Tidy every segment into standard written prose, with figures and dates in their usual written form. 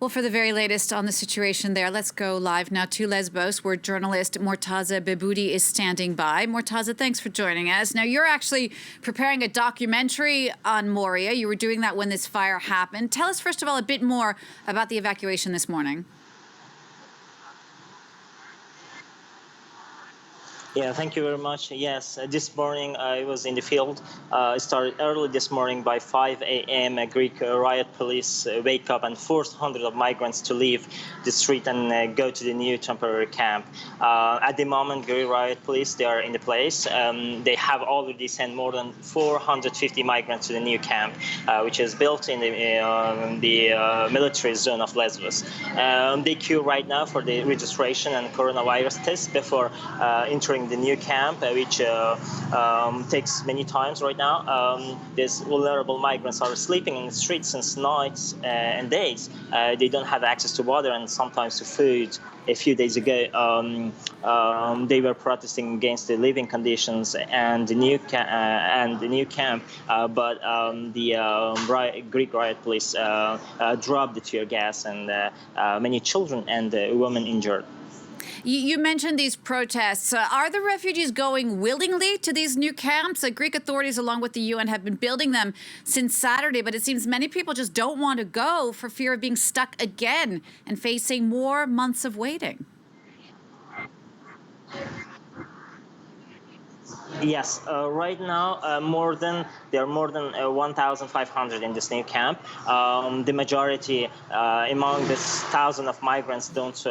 Well, for the very latest on the situation there, let's go live now to Lesbos, where journalist Mortaza Beboudi is standing by. Mortaza, thanks for joining us. Now, you're actually preparing a documentary on Moria. You were doing that when this fire happened. Tell us, first of all, a bit more about the evacuation this morning. Yeah, thank you very much. Yes, this morning I was in the field. I started early this morning by 5 a.m. Greek riot police wake up and forced hundreds of migrants to leave the street and go to the new temporary camp. At the moment, Greek riot police, they are in the place. They have already sent more than 450 migrants to the new camp, which is built in the military zone of Lesbos. They queue right now for the registration and coronavirus test before entering the new camp, which takes many times right now. These vulnerable migrants are sleeping in the streets since nights and days. They don't have access to water and sometimes to food. A few days ago, they were protesting against the living conditions and the new camp, but the Greek riot police dropped the tear gas, and many children and women injured. You mentioned these protests. Are the refugees going willingly to these new camps? Greek authorities, along with the UN, have been building them since Saturday, but it seems many people just don't want to go for fear of being stuck again and facing more months of waiting. Yes, right now there are more than 1,500 in this new camp. The majority among this thousand of migrants don't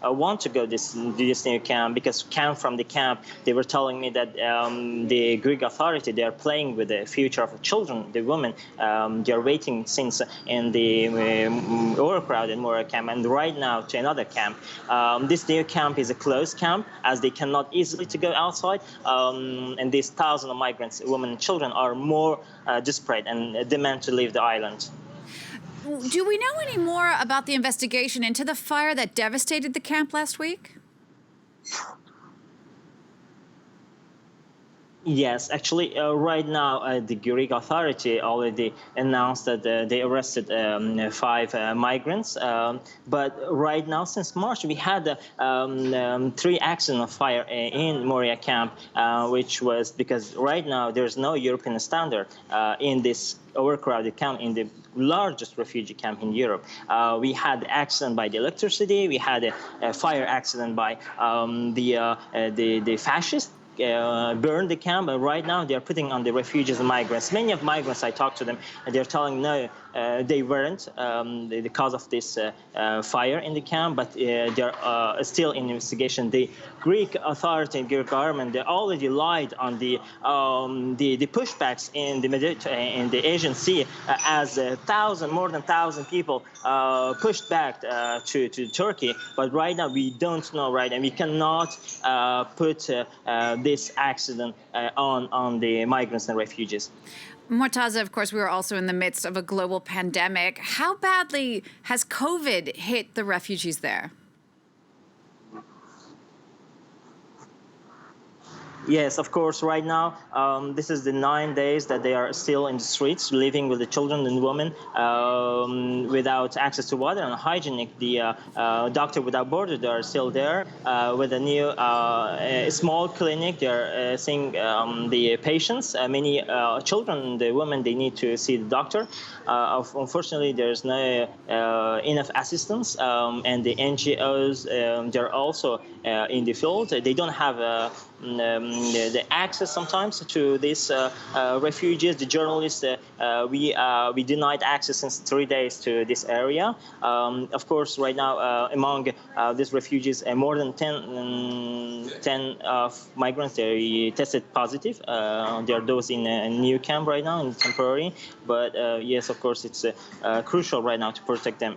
want to go this new camp, because from the camp they were telling me that the Greek authority, they are playing with the future of the children, the women. They are waiting since in the overcrowded Moria camp, and right now to another camp. This new camp is a closed camp, as they cannot easily to go outside. And these thousands of migrants, women and children, are more desperate and demand to leave the island. Do we know any more about the investigation into the fire that devastated the camp last week? Yes, actually, right now the Greek authority already announced that they arrested 5 migrants. But right now, since March, we had 3 accidents of fire in Moria camp, which was because right now there's no European standard in this overcrowded camp, in the largest refugee camp in Europe. We had accident by the electricity. We had a fire accident by the fascists. Burned the camp, and right now they are putting on the refugees and migrants. Many of migrants, I talked to them, and they're telling no, they weren't the cause of this fire in the camp, but they're still in investigation. The Greek authority and Greek government, they already lied on the pushbacks in the Asian Sea, as more than 1,000 people pushed back to Turkey. But right now we don't know, right, and we cannot put this accident on the migrants and refugees. Mortaza, of course, we were also in the midst of a global pandemic. How badly has COVID hit the refugees there? Yes, of course. Right now, this is the 9 days that they are still in the streets, living with the children and women without access to water and hygienic. The Doctor Without Borders, they are still there with a new small clinic. They are seeing the patients. Many children, the women, they need to see the doctor. Unfortunately, there's no enough assistance, and the NGOs, they're also in the field. They don't have the access sometimes to these refugees. The journalists, we denied access since 3 days to this area. Of course, right now among these refugees, more than 10 migrants, they tested positive. There are those in a new camp right now, in temporary. But yes, of course, it's crucial right now to protect them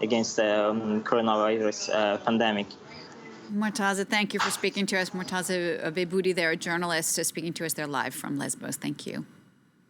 against the coronavirus pandemic. Mortaza, thank you for speaking to us. Mortaza Beboudi, they're a journalist speaking to us there live from Lesbos. Thank you.